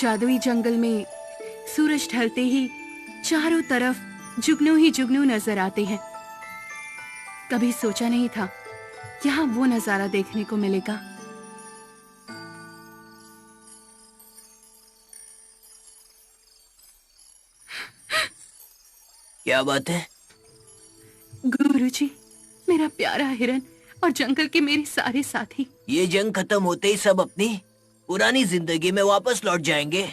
जादुई जंगल में सूरज ढलते ही चारों तरफ जुगनू ही जुगनू नजर आते हैं। कभी सोचा नहीं था यहाँ वो नजारा देखने को मिलेगा। क्या बात है? गुरुजी, मेरा प्यारा हिरन और जंगल के मेरे सारे साथी। ये जंग खत्म होते ही सब अपनी पुरानी जिंदगी में वापस लौट जाएंगे।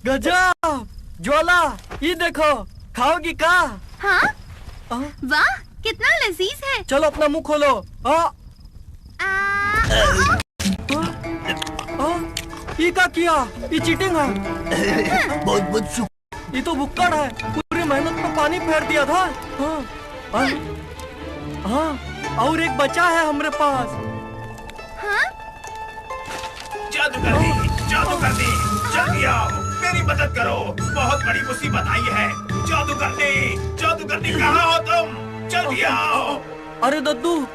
गजब! ज्वाला, ये देखो, खाओगी का? हाँ? वाह, कितना लजीज है। चलो अपना मुंह खोलो। ये क्या किया? ये चीटिंग है। बहुत ये तो भुक्कड़ है, पूरी मेहनत में पानी फेर दिया था। हाँ, और एक बचा है हमारे पास। हाँ? जादूगरनी, जल्दी आओ, मेरी मदद करो, बहुत बड़ी मुसीबत आई है। जादूगरनी कहाँ हो तुम? जल्दी आओ। अरे दद्दू,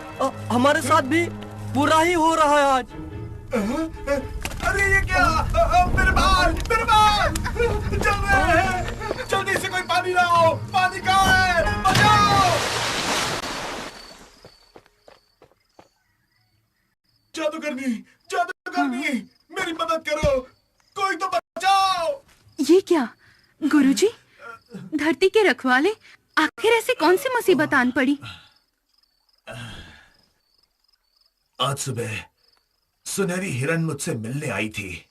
हमारे साथ भी बुरा ही हो रहा है आज। अरे ये क्या? मेरे बाल जल रहे हैं। जल्दी से कोई पानी लाओ, पानी कहाँ है? बचाओ! जादूगरनी, मेरी मदद करो, कोई तो बचाओ। ये क्या गुरुजी, धरती के रखवाले, आखिर ऐसे कौन सी मुसीबत आन पड़ी? आज सुबह सुनहरी हिरन मुझसे मिलने आई थी।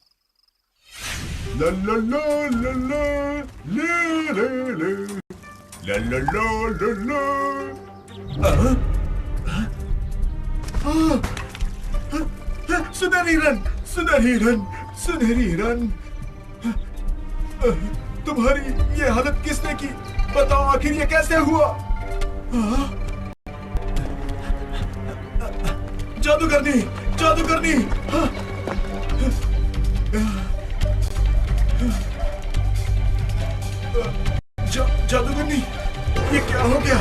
ला ला ला ला ला ले ले ले ला ला ला ला ला। सुनहरी हिरन, तुम्हारी ये हालत किसने की? बताओ आखिर ये कैसे हुआ? जादूगरनी, जादूगरनी, ये क्या हो गया?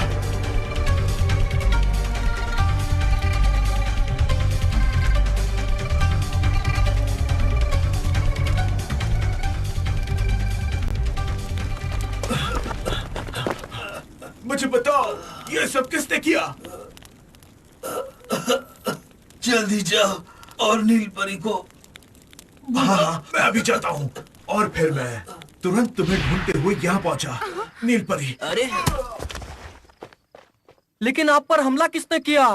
मुझे बताओ, ये सब किसने किया? जल्दी जाओ और नील परी को। हाँ, मैं अभी जाता हूँ। और फिर मैं तुरंत तुम्हें ढूंढते हुए यहाँ पहुँचा। नील परी। अरे लेकिन आप पर हमला किसने किया?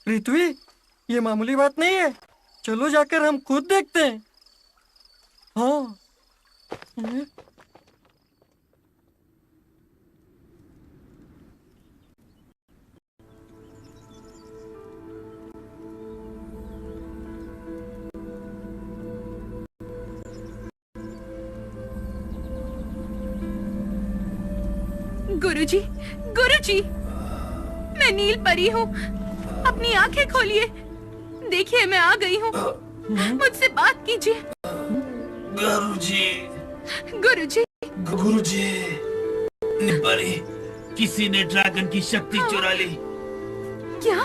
पृथ्वी, ये मामूली बात नहीं है, चलो जाकर हम खुद देखते हैं। हाँ। गुरुजी, मैं नील परी हूँ। अपनी आंखें खोलिए, देखिए मैं आ गई हूँ। मुझसे बात कीजिए। गुरुजी, नील परी, किसी ने ड्रैगन की शक्ति चुरा ली। क्या?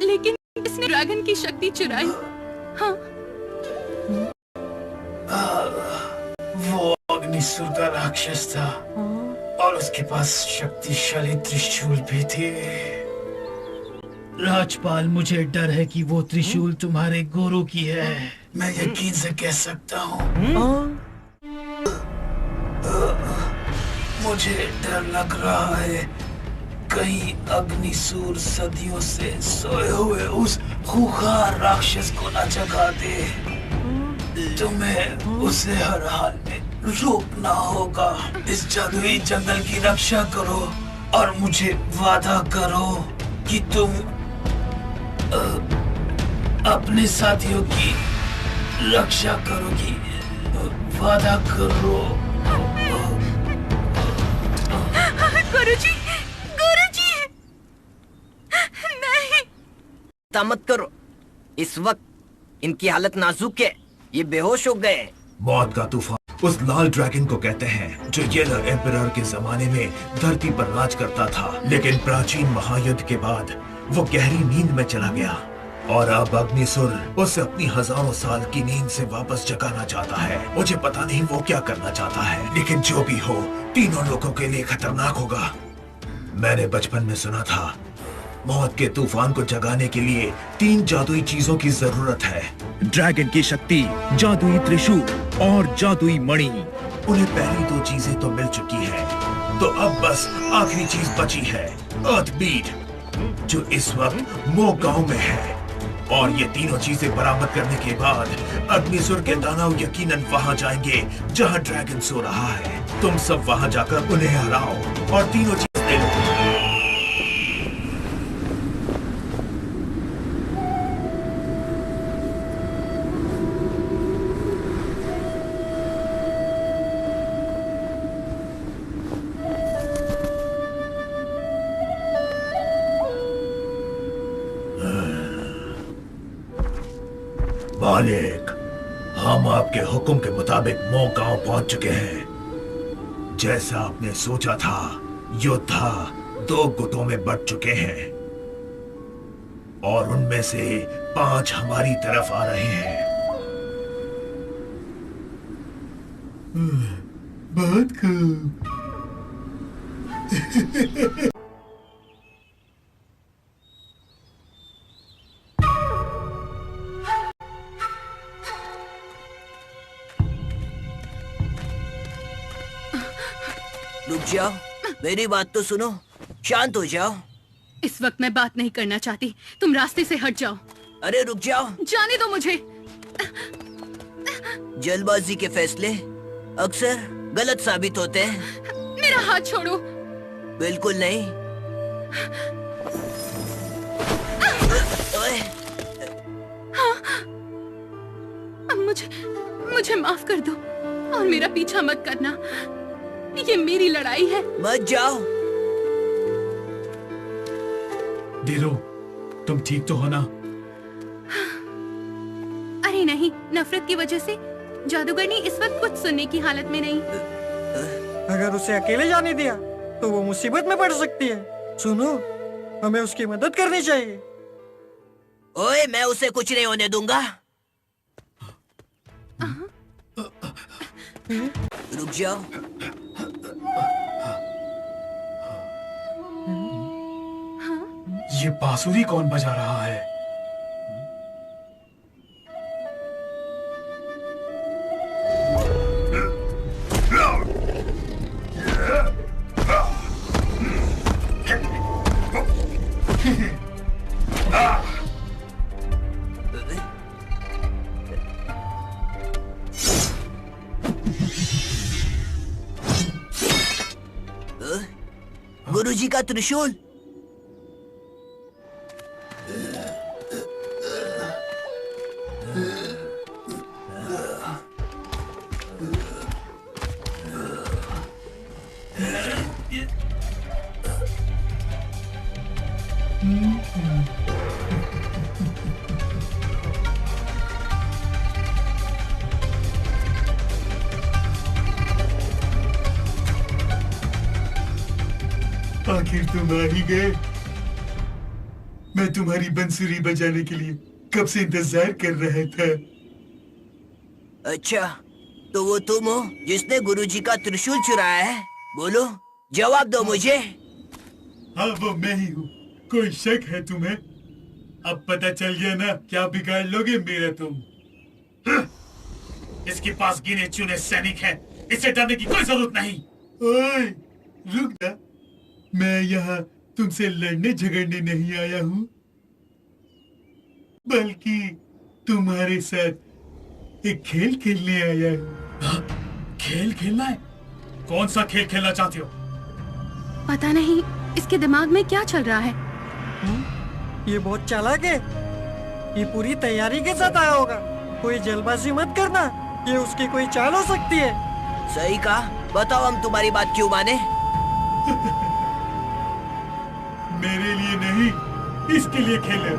लेकिन किसने ड्रैगन की शक्ति चुराई? हाँ? वो अग्निसूर का राक्षस था और उसके पास शक्तिशाली त्रिशूल भी थे। राजपाल, मुझे डर है कि वो त्रिशूल तुम्हारे गुरु की है। मैं यकीन से कह सकता हूँ। मुझे डर लग रहा है कहीं अग्निसूर सदियों से सोए हुए उस खूंखार राक्षस को न जगा दे। तुम्हें उसे हर हाल में रोकना होगा। इस जादुई जंगल की रक्षा करो और मुझे वादा करो कि तुम अपने साथियों की रक्षा करोगी। वादा करो। गुरुजी, नहीं, गुस्सा मत करो। इस वक्त इनकी हालत नाजुक है, ये बेहोश हो गए। मौत का तूफान उस लाल ड्रैगन को कहते हैं जो येलो एम्परर के जमाने में धरती पर राज करता था, लेकिन प्राचीन महायुद्ध के बाद वो गहरी नींद में चला गया और अब अग्निसुर उसे अपनी हजारों साल की नींद से वापस जगाना चाहता है। मुझे पता नहीं वो क्या करना चाहता है, लेकिन जो भी हो तीनों लोगों के लिए खतरनाक होगा। मैंने बचपन में सुना था मौत के तूफान को जगाने के लिए 3 जादुई चीजों की जरूरत है। ड्रैगन की शक्ति, जादुई त्रिशूल और जादुई मणि। उन्हें पहली 2 चीजें तो मिल चुकी है, तो अब बस आखिरी चीज बची है, अर्थ बीट, जो इस वक्त मो गांव में है। और ये तीनों चीजें बरामद करने के बाद अग्निसुर के दानव यकीनन वहां जाएंगे जहां ड्रैगन सो रहा है। तुम सब वहां जाकर उन्हें हराओ और तीनों चीजें ले लो। मालिक, हम आपके हुक्म के मुताबिक मो गांव पहुंच चुके हैं। जैसा आपने सोचा था, योद्धा 2 गुटों में बंट चुके हैं और उनमें से 5 हमारी तरफ आ रहे हैं। बहुत खूब। रुक जाओ, मेरी बात तो सुनो, शांत हो जाओ। इस वक्त मैं बात नहीं करना चाहती, तुम रास्ते से हट जाओ। अरे रुक जाओ। जाने दो मुझे। जल्दबाजी के फैसले अक्सर गलत साबित होते हैं। मेरा हाथ छोड़ो। बिल्कुल नहीं। ओए, अब मुझे माफ कर दो और मेरा पीछा मत करना। ये मेरी लड़ाई है। मत जाओ। धीरू, तुम ठीक तो हो ना? अरे नहीं, नफरत की वजह से जादूगरनी इस वक्त कुछ सुनने की हालत में नहीं। अगर उसे अकेले जाने दिया तो वो मुसीबत में पड़ सकती है। सुनो, हमें उसकी मदद करनी चाहिए। ओए, मैं उसे कुछ नहीं होने दूंगा। रुक जाओ। ये बांसुरी कौन बजा रहा है? गुरुजी का त्रिशूल। आखिर तुम आ ही गए। मैं तुम्हारी बंसुरी बजाने के लिए कब से इंतजार कर रहा था। अच्छा, तो वो तुम हो जिसने गुरुजी का त्रिशूल चुराया है? बोलो, जवाब दो मुझे। हाँ, वो मैं ही हूँ। कोई शक है तुम्हें? अब पता चल गया ना क्या बिगाड़ लोगे मेरा तुम। इसके पास गिने चुने सैनिक हैं, इसे डरने की कोई जरूरत नहीं। ओए, रुक जा। मैं यहाँ तुमसे लड़ने झगड़ने नहीं आया हूँ, बल्कि तुम्हारे साथ एक खेल खेलने आया हूँ। खेल खेलना है? कौन सा खेल खेलना चाहते हो? पता नहीं इसके दिमाग में क्या चल रहा है। ये बहुत चालाक है। ये पूरी तैयारी के साथ आया होगा। कोई जल्दबाजी मत करना, ये उसकी कोई चाल हो सकती है। सही कहा। बताओ, हम तुम्हारी बात क्यों माने? मेरे लिए नहीं, इसके लिए खेले।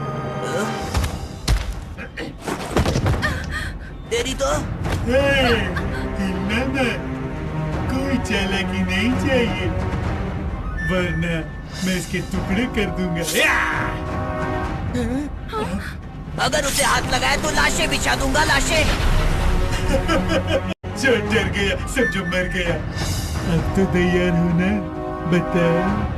तेरी तो हिलना मत, कोई चालाकी नहीं चाहिए, वरना मैं इसके टुकड़े कर दूंगा। अगर उसे हाथ लगाए तो लाशें बिछा दूंगा, लाशें। जो डर गया समझो मर गया। अब तो तैयार हो ना, बताओ।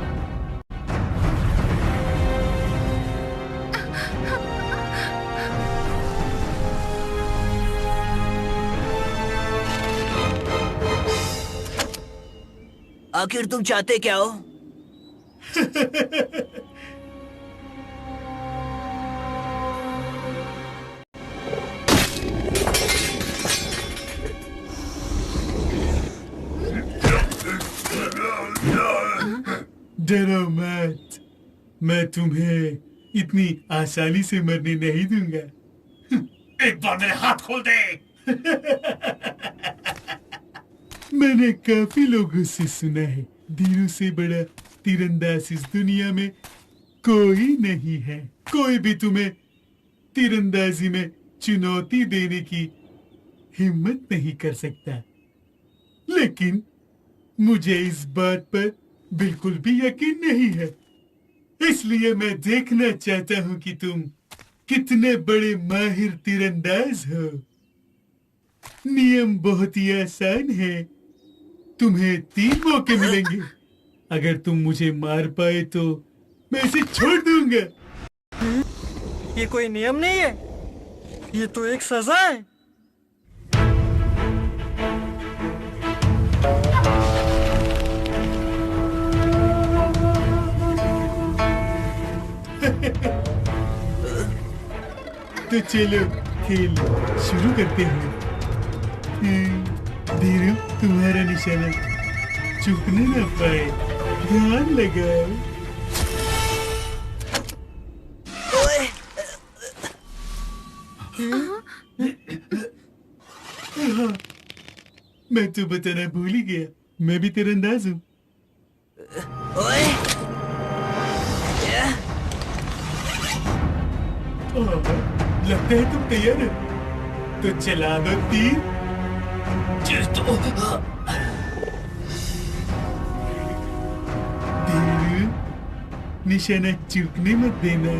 आखिर तुम चाहते क्या हो? डरो मत, मैं तुम्हें इतनी आसानी से मरने नहीं दूंगा। एक बार मेरे हाथ खोल दे। मैंने काफी लोगों से सुना है, धीरू से बड़ा तीरंदाज इस दुनिया में कोई नहीं है। कोई भी तुम्हें तीरंदाजी में चुनौती देने की हिम्मत नहीं कर सकता। लेकिन मुझे इस बात पर बिल्कुल भी यकीन नहीं है, इसलिए मैं देखना चाहता हूं कि तुम कितने बड़े माहिर तीरंदाज हो। नियम बहुत ही आसान है, तुम्हें 3 मौके मिलेंगे। अगर तुम मुझे मार पाए तो मैं इसे छोड़ दूंगा। ये कोई नियम नहीं है, ये तो एक सजा है। तो चलो खेल शुरू करते हैं। धीरू, तुम्हारा निशाना चूकने न पाए, ध्यान लगाओ। ओए, मैं तो बताना भूल ही गया, मैं भी तीरंदाज हूँ। ओए, लगता है तुम तैयार हो, तो चला दो तीर। धीरू, निशाना चूकने मत देना।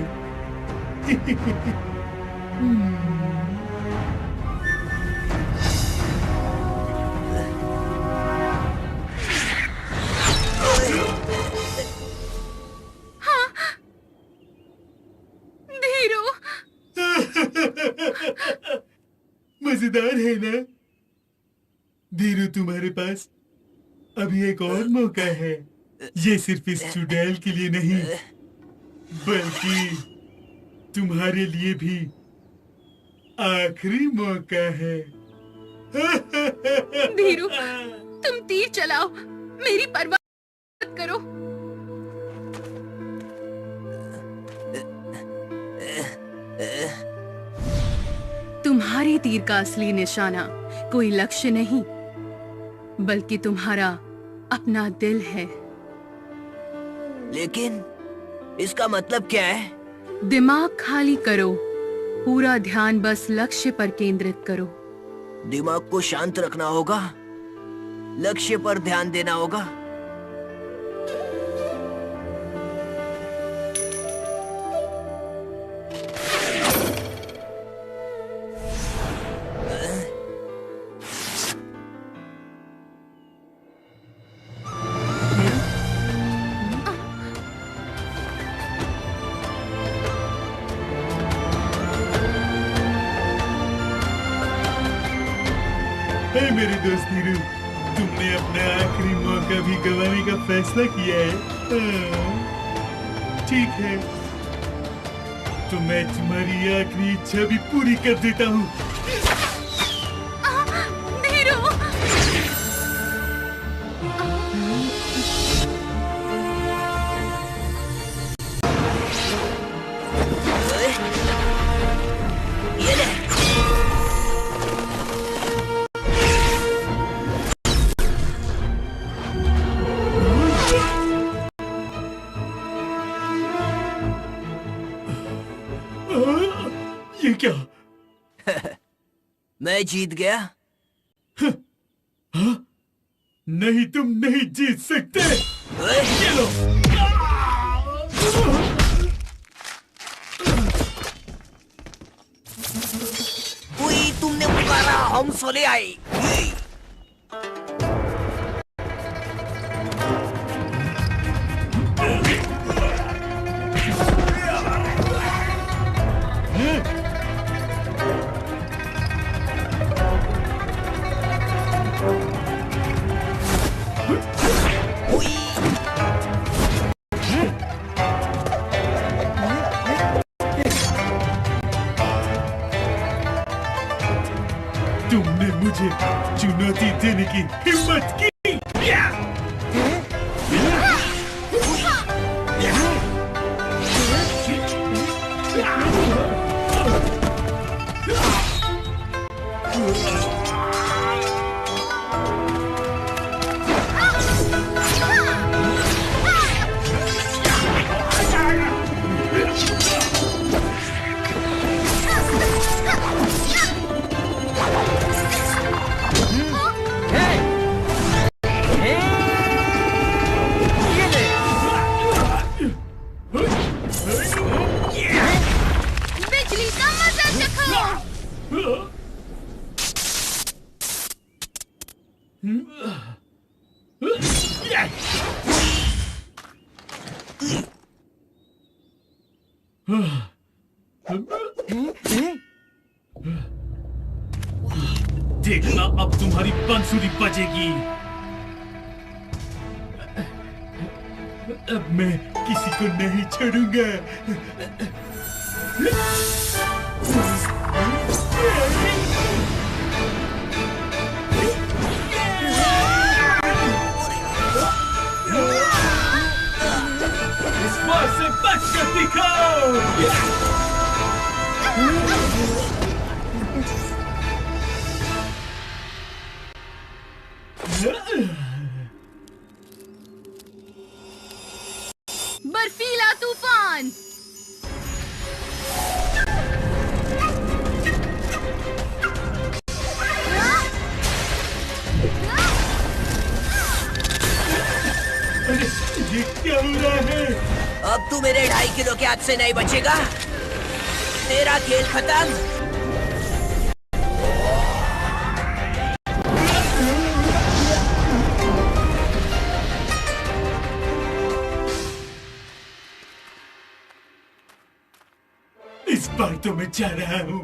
धीरू, मजेदार है ना? धीरू, तुम्हारे पास अभी एक और मौका है। ये सिर्फ इस चुड़ैल के लिए नहीं, बल्कि तुम्हारे लिए भी आखिरी मौका है। धीरू, तुम तीर चलाओ, मेरी परवाह मत करो। तुम्हारे तीर का असली निशाना कोई लक्ष्य नहीं, बल्कि तुम्हारा अपना दिल है। लेकिन इसका मतलब क्या है? दिमाग खाली करो, पूरा ध्यान बस लक्ष्य पर केंद्रित करो। दिमाग को शांत रखना होगा, लक्ष्य पर ध्यान देना होगा। हे मेरे दोस्त धीरू, तुमने अपना आखिरी मौका भी गंवाने का फैसला किया है। ठीक है, तो मैं तुम्हारी आखिरी इच्छा भी पूरी कर देता हूँ। धीरू, ओए, ये ले। मैं जीत गया। नहीं, तुम नहीं जीत सकते। ओए, ये लो। कोई तुमने पुकारा, हम सोले आए। तुमने मुझे चुनौती देने की हिम्मत की। बिजली का मजा चखो। देखना अब तुम्हारी बांसुरी बजेगी। अब मैं किसी को नहीं छोड़ूंगा। इस बार से बच कर दिखाओ। बर्फीला तूफान। अरे ये क्या हो रहा है? अब तू मेरे 2.5 किलो के हाथ से नहीं बचेगा। तेरा खेल खत्म। इस बार तो मैं जा रहा हूँ,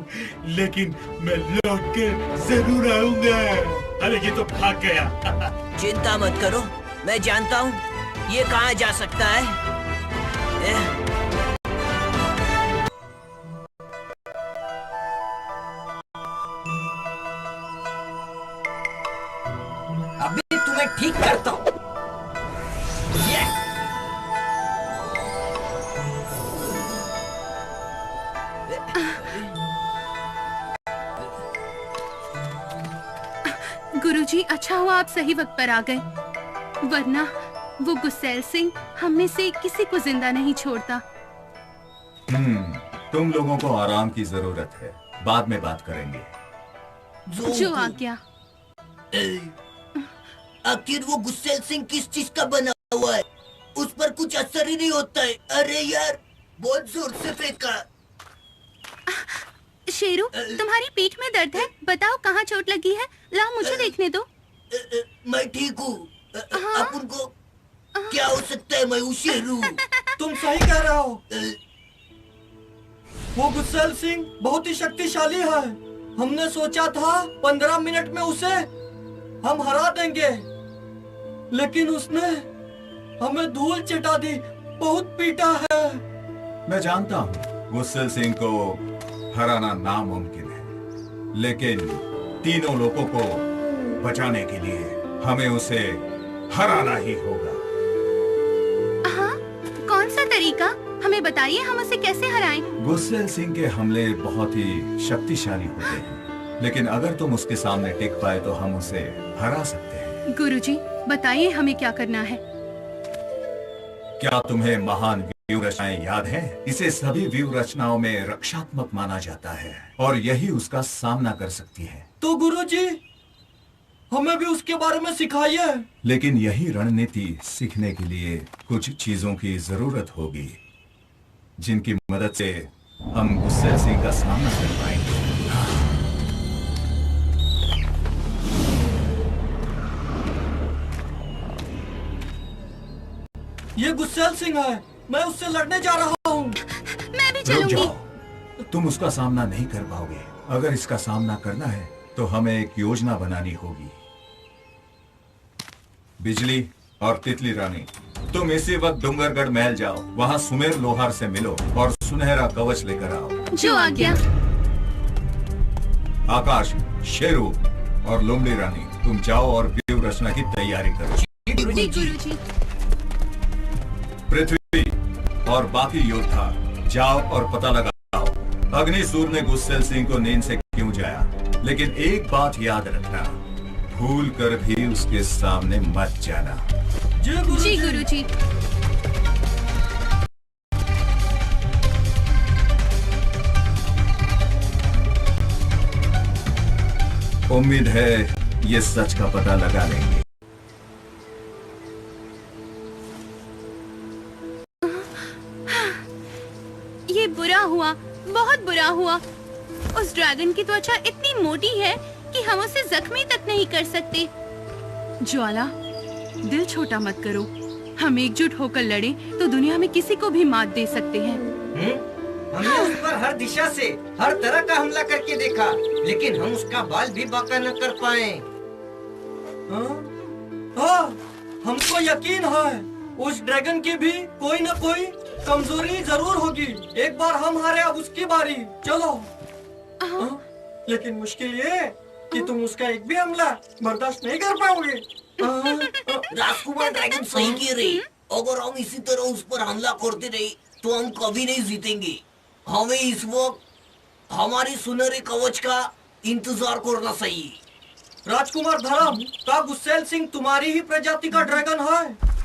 लेकिन मैं लौट कर जरूर आऊंगा। अरे ये तो भाग गया। चिंता मत करो, मैं जानता हूँ ये कहाँ जा सकता है। अभी तुम्हें ठीक करता हूँ। गुरुजी, अच्छा हुआ आप सही वक्त पर आ गए, वरना वो गुस्सैल सिंह हम में से किसी को जिंदा नहीं छोड़ता। तुम लोगों को आराम की जरूरत है, बाद में बात करेंगे। जो आज्ञा। आखिर वो गुस्सेल सिंह किस चीज का बना हुआ है? उस पर कुछ असर ही नहीं होता है। अरे यार, बहुत जोर से फेंका। शेरू, तुम्हारी पीठ में दर्द है, बताओ कहाँ चोट लगी है? लाओ मुझे देखने दो। मैं ठीक हूँ। अपन को क्या हो सकता है? मैं हूँ शेरू। तुम सही कह रहे हो। वो गुस्सेल सिंह बहुत ही शक्तिशाली है। हमने सोचा था 15 मिनट में उसे हम हरा देंगे, लेकिन उसने हमें धूल चटा दी, बहुत पीटा है। मैं जानता हूँ गुस्सेल सिंह को हराना नामुमकिन है, लेकिन तीनों लोगों को बचाने के लिए हमें उसे हराना ही होगा। हाँ, कौन सा तरीका? हमें बताइए, हम उसे कैसे हराएं? गुस्सेल सिंह के हमले बहुत ही शक्तिशाली होते हैं, लेकिन अगर तुम उसके सामने टिक पाए तो हम उसे हरा सकते हैं। गुरुजी, बताइए हमें क्या करना है? क्या तुम्हें महान व्यूह रचनाएं याद है? इसे सभी व्यूह रचनाओं में रक्षात्मक माना जाता है और यही उसका सामना कर सकती है। तो गुरुजी हमें भी उसके बारे में सिखाइए। लेकिन यही रणनीति सीखने के लिए कुछ चीजों की जरूरत होगी, जिनकी मदद से हम गुस्सेल सिंह का सामना कर पाएंगे। ये गुस्सेल सिंह है, मैं उससे लड़ने जा रहा हूँ। मैं भी रुक चलूंगी। जाओ, तुम उसका सामना नहीं कर पाओगे। अगर इसका सामना करना है तो हमें एक योजना बनानी होगी। बिजली और तितली रानी, तुम इसी वक्त डूंगरगढ़ महल जाओ, वहाँ सुमेर लोहार से मिलो और सुनहरा कवच लेकर आओ। जो आज्ञा। आकाश, शेरू और लुमड़ी रानी, तुम जाओ और व्यूह रचना की तैयारी करो। जी गुरुजी। पृथ्वी और बाकी योद्धा जाओ और पता लगाओ अग्निसूर ने गुस्सेल सिंह को नींद से क्यों जाया। लेकिन एक बात याद रखना, भूल कर भी उसके सामने मत जाना। जी गुरुजी। उम्मीद है ये सच का पता लगा लेंगे। ये बुरा हुआ, बहुत बुरा हुआ। उस ड्रैगन की त्वचा इतनी मोटी है कि हम उसे जख्मी तक नहीं कर सकते। ज्वाला, दिल छोटा मत करो। हम एकजुट होकर लड़े तो दुनिया में किसी को भी मात दे सकते हैं। हमने उस पर हर दिशा से हर तरह का हमला करके देखा, लेकिन हम उसका बाल भी बांका न कर पाए। हाँ, हमको यकीन है उस ड्रैगन की भी कोई न कोई कमजोरी जरूर होगी। एक बार हम हारे, अब उसकी बारी। चलो। लेकिन मुश्किल ये कि तुम उसका एक भी हमला बर्दाश्त नहीं कर पाओगे। राजकुमार ड्रैगन सही कह रही। अगर हम इसी तरह उस पर हमला करते रहे तो हम कभी नहीं जीतेंगे। हमें इस वक्त हमारी सुनहरे कवच का इंतजार करना चाहिए। राजकुमार धर्म, का गुस्सेल सिंह तुम्हारी ही प्रजाति का ड्रैगन है?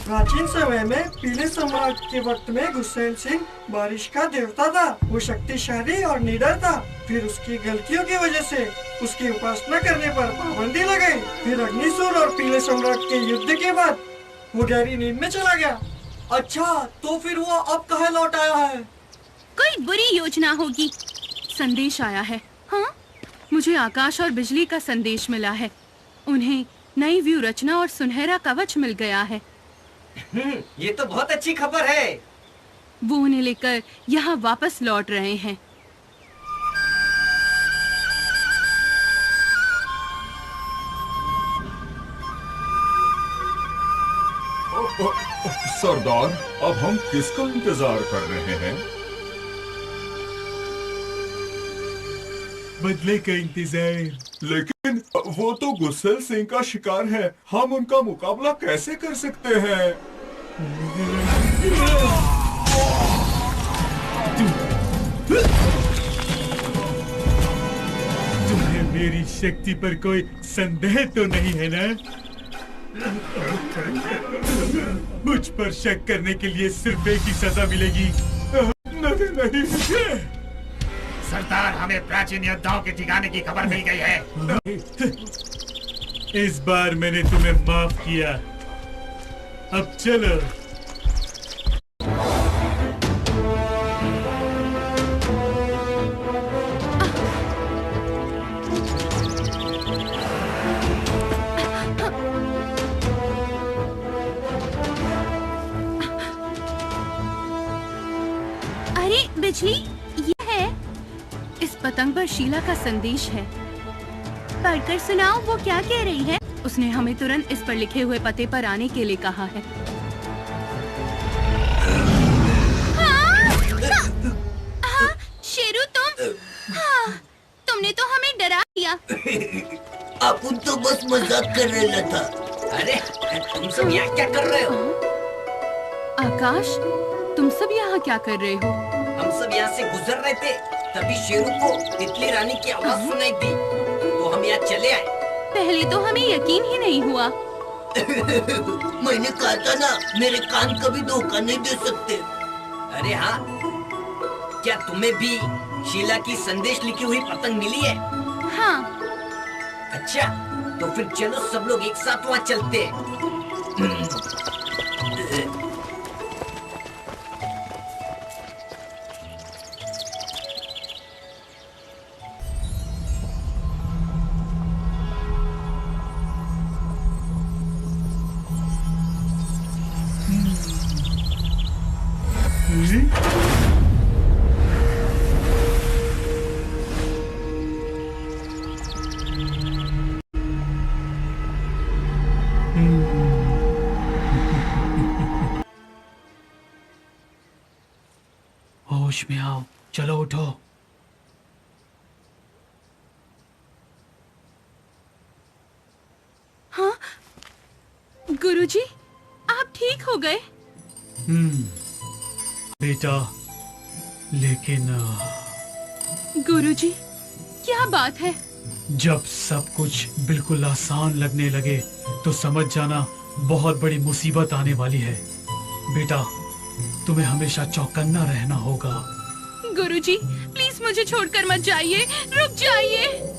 प्राचीन समय में पीले सम्राट के वक्त में गुस्सेल सिंह बारिश का देवता था। वो शक्तिशाली और निडर था। फिर उसकी गलतियों की वजह से उसकी उपासना करने पर पाबंदी लगाई। फिर अग्निसूर और पीले सम्राट के युद्ध के बाद वो गहरी नींद में चला गया। अच्छा, तो फिर वो अब कहाँ लौट आया है? कोई बुरी योजना होगी। संदेश आया है। हाँ, मुझे आकाश और बिजली का संदेश मिला है। उन्हें नई व्यू रचना और सुनहरा कवच मिल गया है। ये तो बहुत अच्छी खबर है। वो उन्हें लेकर यहाँ वापस लौट रहे हैं। सरदार, अब हम किसका इंतजार कर रहे हैं? बदले का इंतजार। लेकिन वो तो गुस्सेल सिंह का शिकार है, हम उनका मुकाबला कैसे कर सकते हैं? तुम्हें मेरी शक्ति पर कोई संदेह तो नहीं है ना? मुझ पर शक करने के लिए सिर्फ एक ही सजा मिलेगी। नहीं नहीं। सरदार, हमें प्राचीन योद्धाओं के ठिकाने की खबर मिल गई है। इस बार मैंने तुम्हें माफ किया। अब चलो। अरे बिजली, ये है। इस पतंग पर शीला का संदेश है। पढ़कर सुनाओ, वो क्या कह रही है? उसने हमें तुरंत इस पर लिखे हुए पते पर आने के लिए कहा है। हाँ, शेरू तुमने तो हमें डरा दिया। अपन तो बस मजाक कर रहे था। अरे तुम सब यहाँ क्या कर रहे हो? आकाश, तुम सब यहाँ क्या कर रहे हो? हम सब यहाँ से गुजर रहे थे, तभी शेरू को तितली रानी की आवाज सुनाई दी, तो हम यहाँ चले आए। पहले तो हमें यकीन ही नहीं हुआ। मैंने कहा था ना, मेरे कान कभी धोखा नहीं दे सकते। अरे हाँ, क्या तुम्हें भी शीला की संदेश लिखी हुई पतंग मिली है? हाँ, अच्छा, तो फिर चलो सब लोग एक साथ वहाँ चलते हैं। होश में आओ, चलो उठो। हाँ गुरुजी, आप ठीक हो गए? बेटा, लेकिन गुरुजी, क्या बात है? जब सब कुछ बिल्कुल आसान लगने लगे तो समझ जाना बहुत बड़ी मुसीबत आने वाली है। बेटा, तुम्हें हमेशा चौकन्ना रहना होगा। गुरुजी, प्लीज मुझे छोड़कर मत जाइए, रुक जाइए।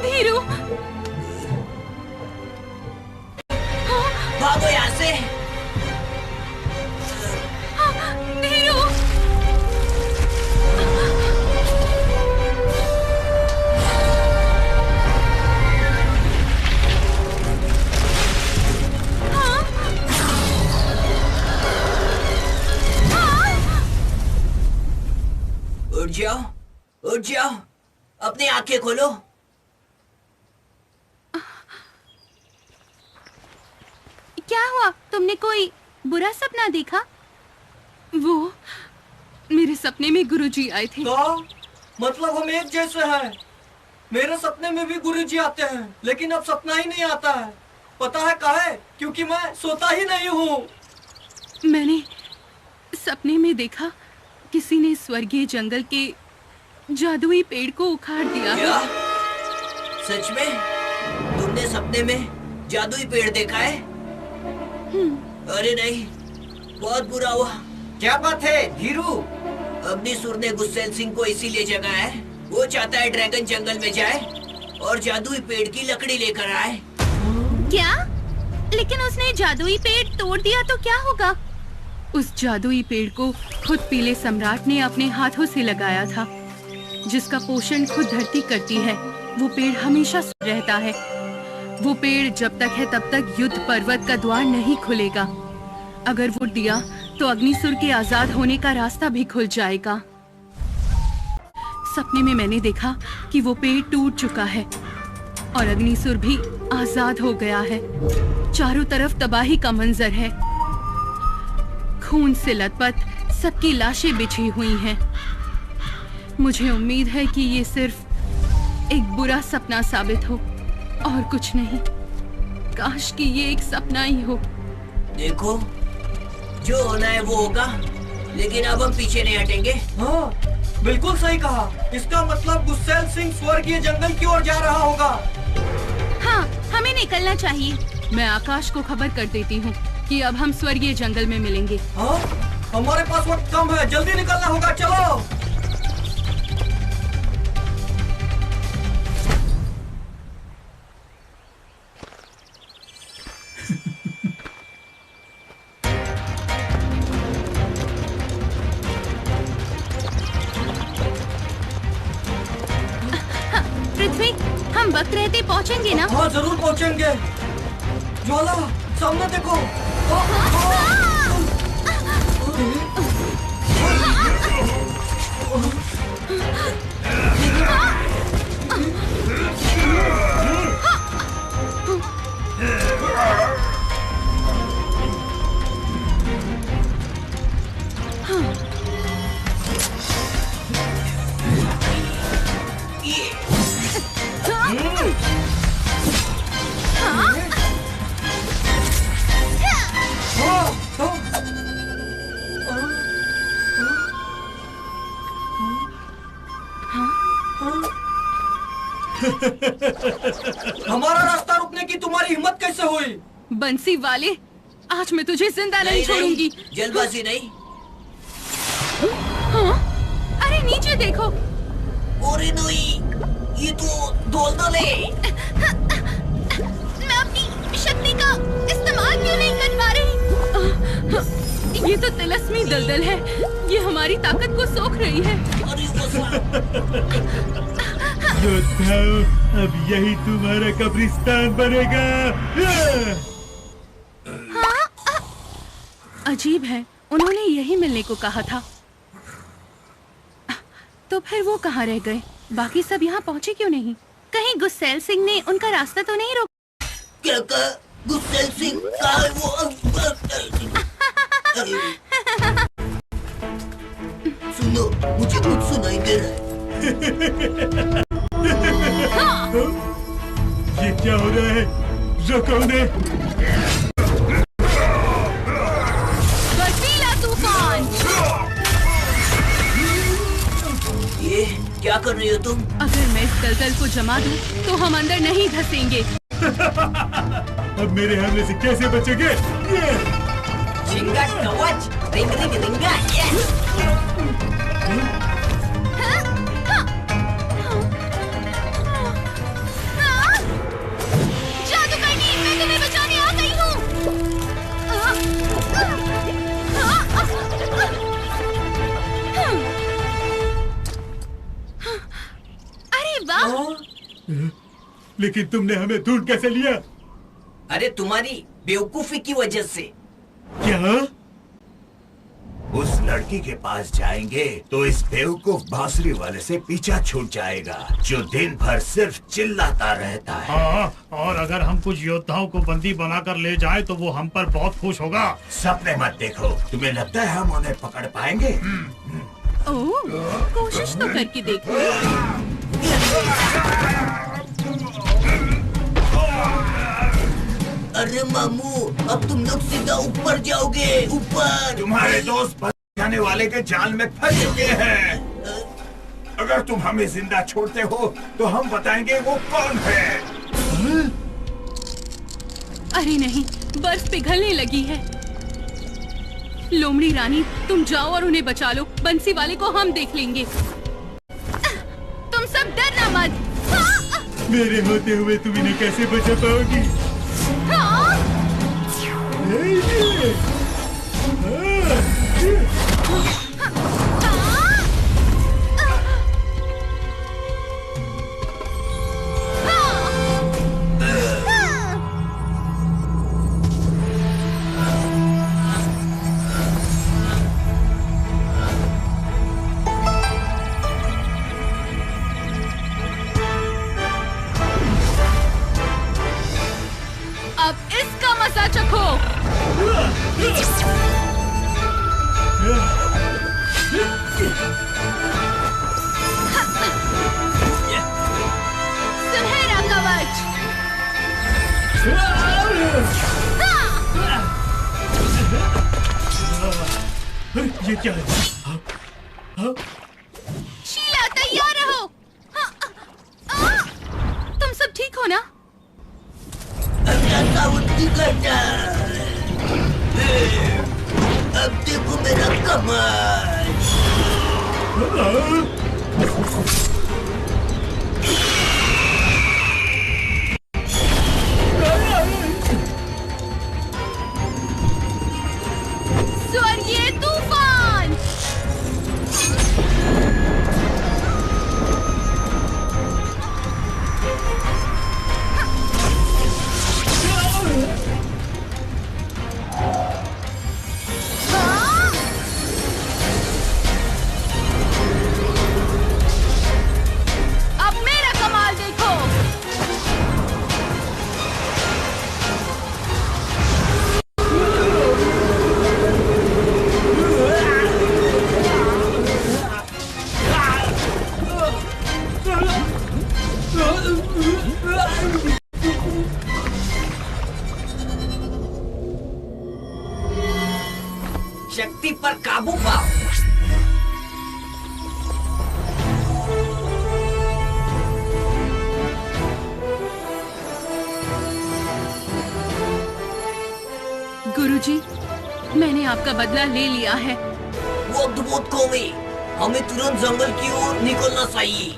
धीरू, भागो यहाँ से। धीरू, उठ जाओ, उठ जाओ, अपनी आंखें खोलो। क्या हुआ? तुमने कोई बुरा सपना देखा? वो मेरे सपने में गुरुजी आए थे। तो मतलब हम एक जैसे हैं। मेरे सपने में भी गुरुजी आते हैं, लेकिन अब सपना ही नहीं आता है। पता है काहे? क्योंकि मैं सोता ही नहीं हूँ। मैंने सपने में देखा किसी ने स्वर्गीय जंगल के जादुई पेड़ को उखाड़ दिया। क्या? सच में? तुमने सपने में जादुई पेड़ देखा है? अरे नहीं, बहुत बुरा हुआ। क्या बात है धीरू? अग्निसुर ने गुस्सेल सिंह को इसीलिए जगाया है। वो चाहता है ड्रैगन जंगल में जाए और जादुई पेड़ की लकड़ी लेकर आए। क्या? लेकिन उसने जादुई पेड़ तोड़ दिया तो क्या होगा? उस जादुई पेड़ को खुद पीले सम्राट ने अपने हाथों से लगाया था। जिसका पोषण खुद धरती करती है, वो पेड़ हमेशा रहता है। वो पेड़ जब तक है तब तक युद्ध पर्वत का द्वार नहीं खुलेगा। अगर वो दिया तो अग्निसुर के आजाद होने का रास्ता भी खुल जाएगा। सपने में मैंने देखा कि वो पेड़ टूट चुका है और अग्निसुर भी आजाद हो गया है। चारों तरफ तबाही का मंजर है। खून से लथपथ सबकी लाशें बिछी हुई हैं। मुझे उम्मीद है कि ये सिर्फ एक बुरा सपना साबित हो और कुछ नहीं। काश कि ये एक सपना ही हो। देखो, जो होना है वो होगा, लेकिन अब हम पीछे नहीं हटेंगे। हाँ, बिल्कुल सही कहा। इसका मतलब गुस्सेल सिंह स्वर्गीय जंगल की ओर जा रहा होगा। हाँ, हमें निकलना चाहिए। मैं आकाश को खबर कर देती हूँ कि अब हम स्वर्गीय जंगल में मिलेंगे। हाँ, हमारे पास वक्त कम है, जल्दी निकलना होगा। चलो। पृथ्वी, हम वक्त रहते पहुँचेंगे ना? हाँ, जरूर पहुँचेंगे। ज्वाला, सामने देखो। हमारा रास्ता रुकने की तुम्हारी हिम्मत कैसे हुई? बंसी वाले, आज मैं तुझे जिंदा नहीं छोड़ूंगी। जल्दबाजी नहीं। हाँ? अरे नीचे देखो। ओरे नोई, ये तो दलदल है। मैं अपनी शक्ति का इस्तेमाल क्यों नहीं कर पा रही? ये तो तिलस्मी दलदल है। ये हमारी ताकत को सोख रही है। योद्धाओ, अब यही तुम्हारा कब्रिस्तान बनेगा। हाँ? अजीब है, उन्होंने यही मिलने को कहा था। तो फिर वो कहाँ रह गए? बाकी सब यहाँ पहुँचे क्यों नहीं? कहीं गुस्सैल सिंह ने उनका रास्ता तो नहीं रोका? क्या कहा? गुस्सैल सिंह कहाँ है वो? सुनो, मुझे कुछ सुनाई दे रहा है। ये क्या हो रहा है? रोको उन्हें। बर्फीला तूफान। ये क्या कर रही हो तुम? अगर मैं इस दलदल को जमा दूं, तो हम अंदर नहीं धंसेंगे। अब मेरे हमले से कैसे बचेंगे? झिंगा कवच, रिंग रिंग रिंगा, यस। जादूगरनी, मैं तुम्हें बचाने आ गई हूँ। अरे वाह! लेकिन तुमने हमें ढूंढ कैसे लिया? अरे तुम्हारी बेवकूफी की वजह से। क्या? उस लड़की के पास जाएंगे तो इस बेवकूफ बांसुरी वाले से पीछा छूट जाएगा, जो दिन भर सिर्फ चिल्लाता रहता है। हाँ, और अगर हम कुछ योद्धाओं को बंदी बनाकर ले जाएं तो वो हम पर बहुत खुश होगा। सपने मत देखो, तुम्हें लगता है हम उन्हें पकड़ पाएंगे? ओह, कोशिश तो करके देखो। अरे मामू, अब तुम लोग सीधा ऊपर जाओगे, ऊपर। तुम्हारे दोस्त बच जाने वाले के जाल में फंस चुके हैं। अगर तुम हमें जिंदा छोड़ते हो तो हम बताएंगे वो कौन है। अरे नहीं, बर्फ पिघलने लगी है। लोमड़ी रानी, तुम जाओ और उन्हें बचा लो। बंसी वाले को हम देख लेंगे। तुम सब डरना मत। मेरे होते हुए तुम इन्हें कैसे बचा पाओगी? अब इसका मजा चखो। सुनहरा कवच। ये क्या है? शीला, तैयार रहो। तुम सब ठीक हो ना? अब देखो मेरा कमाल। स्वर्गीय तूफान। अब मेरा कमाल देखो। शक्ति पर काबू पाओ। गुरुजी, मैंने आपका बदला ले लिया है। वो बहुत कम है, हमें तुरंत जंगल की ओर निकलना चाहिए।